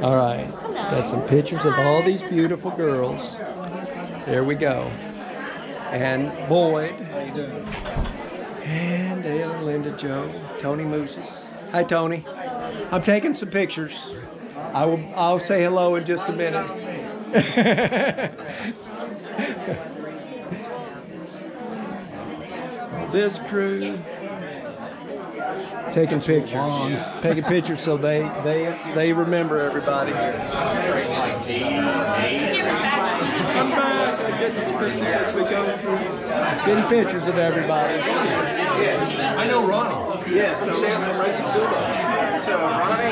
All right. Got some pictures of all these beautiful girls. There we go. And Boyd. How you doing? And Dale and Linda Joe. Tony Mooses. Hi, Tony. I'm taking some pictures. I'll say hello in just a minute. This crew taking pictures so they remember everybody. I'm back. I'm getting some pictures as we go through. Getting pictures of everybody. Yeah, I know Ronnie. Yes, So Sam from Racing Sumo. So Ronnie.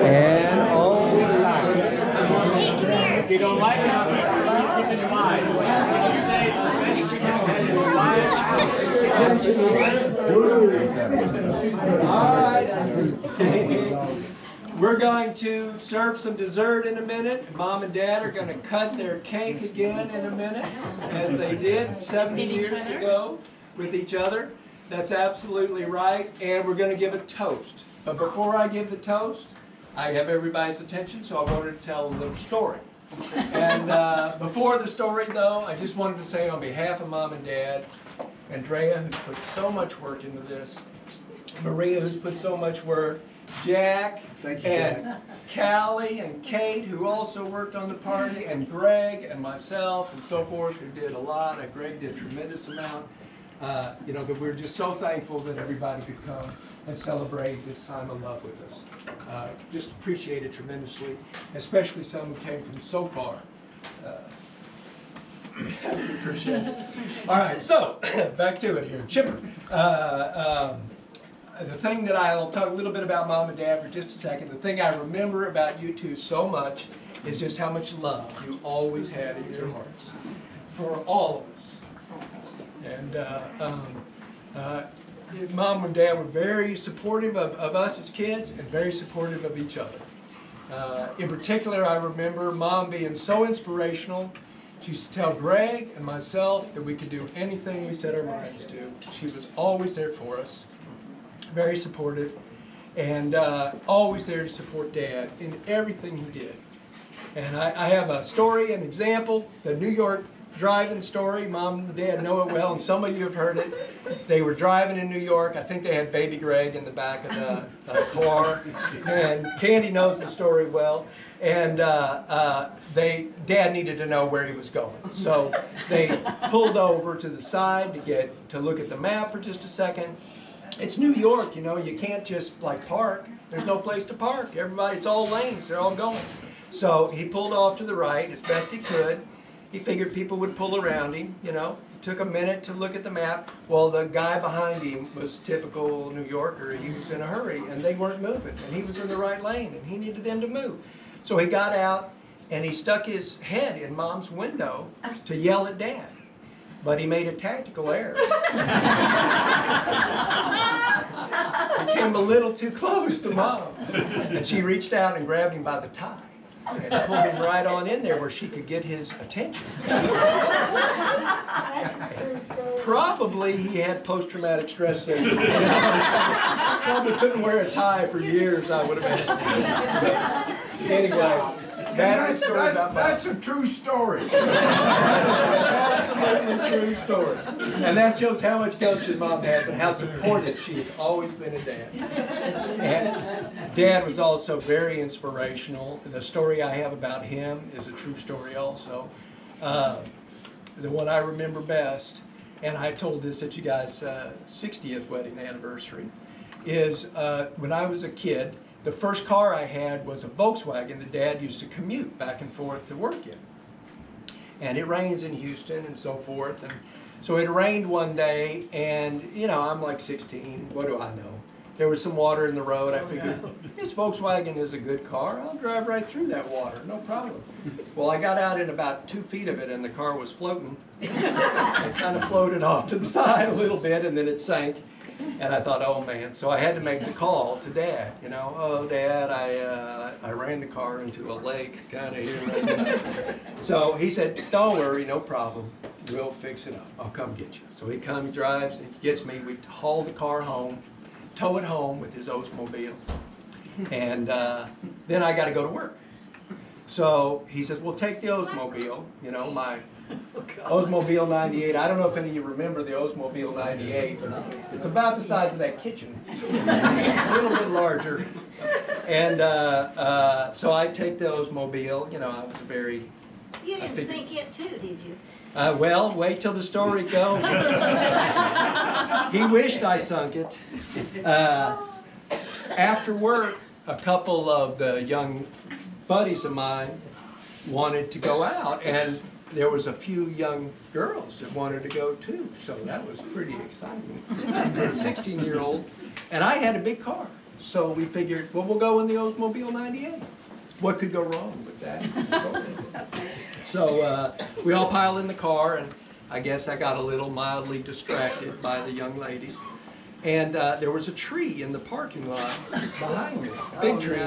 And all. If you don't like it, keep it in mind. I would say it's the best chicken All right. We're going to serve some dessert in a minute. Mom and Dad are going to cut their cake again in a minute, as they did 70 years ago with each other. That's absolutely right. And we're going to give a toast. But before I give the toast, I have everybody's attention, so I wanted to tell a little story. And before the story, though, I just wanted to say on behalf of Mom and Dad, Andrea, who's put so much work into this, Maria, who's put so much work, Jack, Thank you, and Jack. Callie and Kate, who also worked on the party, and Greg and myself and so forth, who did a lot. Greg did a tremendous amount. That we're just so thankful that everybody could come and celebrate this time of love with us. Just appreciate it tremendously, especially some who came from so far. Appreciate it. All right, so back to it here. Chipper. The thing that I'll talk a little bit about Mom and Dad for just a second. The thing I remember about you two so much is just how much love you always had in your hearts for all of us. And Mom and Dad were very supportive of us as kids and very supportive of each other. In particular, I remember Mom being so inspirational. She used to tell Greg and myself that we could do anything we set our minds to. She was always there for us, very supportive, and always there to support Dad in everything he did. And I have a story, an example, the New York driving story. Mom and Dad know it well, and some of you have heard it. They were driving in New York. I think they had baby Greg in the back of the car, and Candy knows the story well. And Dad needed to know where he was going, so they pulled over to the side to look at the map for just a second. It's New York, you can't just park. There's no place to park. It's all lanes. They're all going. So he pulled off to the right as best he could. He figured people would pull around him, It took a minute to look at the map. Well, the guy behind him was typical New Yorker. He was in a hurry, and they weren't moving. And he was in the right lane, and he needed them to move. So he got out, and he stuck his head in Mom's window to yell at Dad. But he made a tactical error. He came a little too close to Mom. And she reached out and grabbed him by the tie and pulled him right on in there where she could get his attention. Probably he had post-traumatic stress syndrome. Probably couldn't wear a tie for years, I would imagine. Anyway, that's the story about Mom. That's a true story. Absolutely true story. And that shows how much gumption Mom has and how supportive she has always been of Dad. And Dad was also very inspirational. The story I have about him is a true story also. The one I remember best, and I told this at you guys' 60th wedding anniversary, is when I was a kid, the first car I had was a Volkswagen that Dad used to commute back and forth to work in. And it rains in Houston and so forth. And so it rained one day, and I'm like 16, what do I know? There was some water in the road. I figured, this Volkswagen is a good car. I'll drive right through that water, no problem. Well, I got out in about 2 feet of it, and the car was floating. It kind of floated off to the side a little bit, and then it sank. And I thought, oh man, so I had to make the call to Dad, you know, oh Dad, I ran the car into a lake kind of here. So he said, don't worry, no problem, we'll fix it up, I'll come get you. So he comes, drives, he gets me, we haul the car home, tow it home with his Oldsmobile, and then I got to go to work. So he says, well, take the Oldsmobile, you know, my Oldsmobile 98. I don't know if any of you remember the Oldsmobile 98, but it's about the size of that kitchen, a little bit larger. And so I take the Oldsmobile, you know, I was very... You didn't sink it too, did you? Well, wait till the story goes. He wished I sunk it. After work, a couple of the young buddies of mine wanted to go out, and there was a few young girls that wanted to go too, so that was pretty exciting for a 16-year-old. And I had a big car, so we figured, well, we'll go in the Oldsmobile 98. What could go wrong with that? So we all piled in the car, and I guess I got a little mildly distracted by the young ladies. And there was a tree in the parking lot behind me, big tree.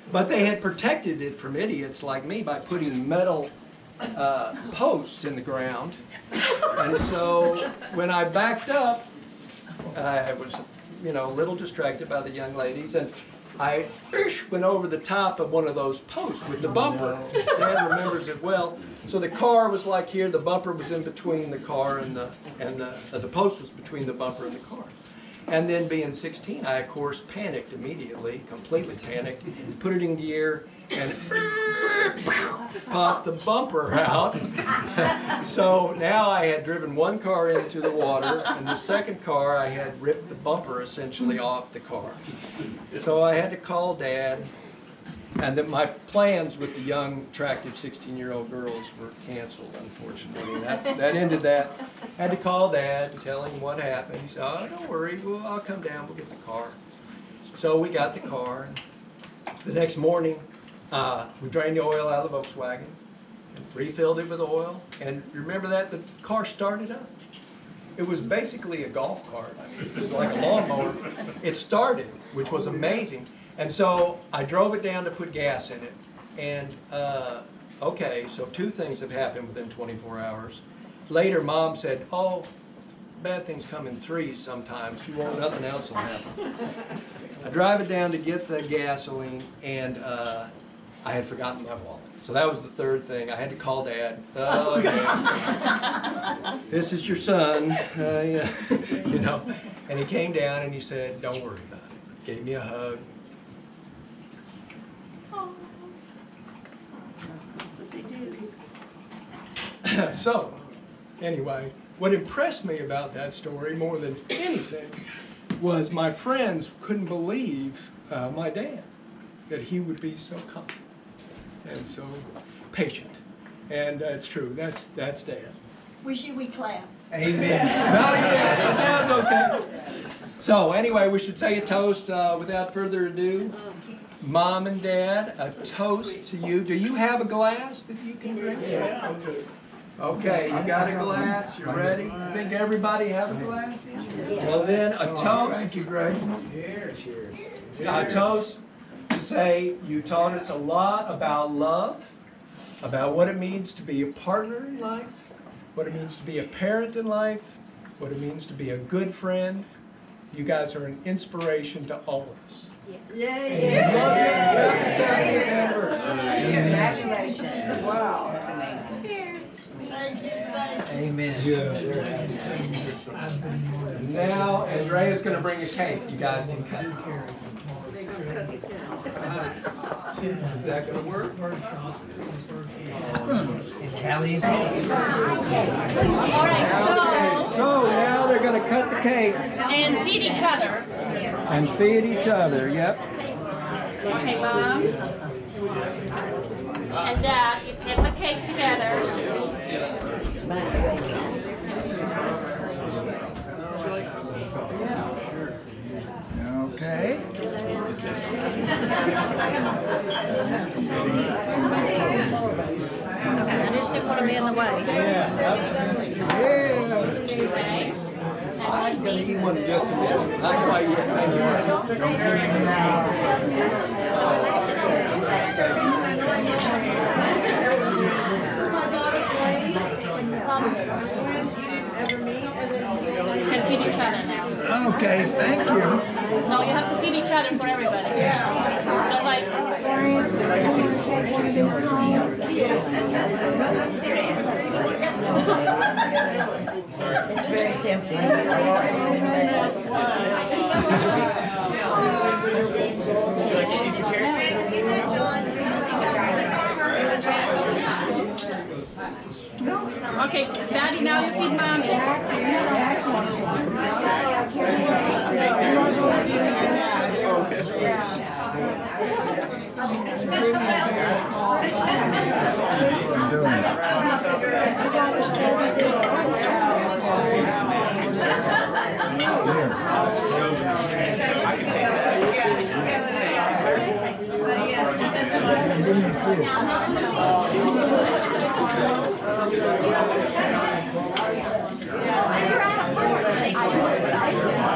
But they had protected it from idiots like me by putting metal posts in the ground. And so when I backed up, I was, you know, a little distracted by the young ladies, and I went over the top of one of those posts with the bumper. Dad remembers it well. So the car was like here, the bumper was in between the car and the post was between the bumper and the car. And then being 16, I of course panicked immediately, completely panicked, put it in gear, and popped the bumper out. So now I had driven one car into the water, and the second car I had ripped the bumper essentially off the car. So I had to call Dad, and then my plans with the young, attractive 16-year-old girls were canceled, unfortunately. That ended that. I had to call Dad and tell him what happened. He said, oh, don't worry, I'll come down, we'll get the car. So we got the car. The next morning, we drained the oil out of the Volkswagen and refilled it with oil. And remember that? The car started up. It was basically a golf cart. I mean, it was like a lawnmower. It started, which was amazing. And so I drove it down to put gas in it. And okay, so two things have happened within 24 hours. Later, Mom said, oh, bad things come in threes sometimes. You won't, nothing else will happen. I drive it down to get the gasoline, and I had forgotten my wallet. So that was the third thing. I had to call Dad. Oh, Dad, this is your son, yeah. You know. And he came down and he said, don't worry about it. Gave me a hug. What they do. So, anyway, what impressed me about that story more than anything was my friends couldn't believe my dad, that he would be so calm and so patient. And it's true, that's Dad. Wish you we clap. Amen. That's okay. So anyway, we should say a toast without further ado. Mom and Dad, a toast to you. Do you have a glass that you can drink? Yeah. Okay, you got a glass, you're ready? I think everybody have a glass? Well then, a toast. Thank you, Greg. Cheers. A toast to say you taught us a lot about love, about what it means to be a partner in life, what it means to be a parent in life, what it means to be a good friend. You guys are an inspiration to all of us. Congratulations. Wow. That's amazing. Cheers. Thank you. Thank you. Amen. Now, Andrea's going to bring a cake. You guys can cut it. Is that going to work? So now they're going to cut the cake. And feed each other. And feed each other, yep. Okay, Mom. And Dad, you get the cake together. Okay. I just didn't want to be in the way. Yeah. Okay. I'm gonna eat one in just a minute. Not quite yet. Thank you. You can feed each other now. Okay, thank you. No, you have to feed each other for everybody. Just like, It's very tempting. okay, Daddy, now you feed Mommy. Here.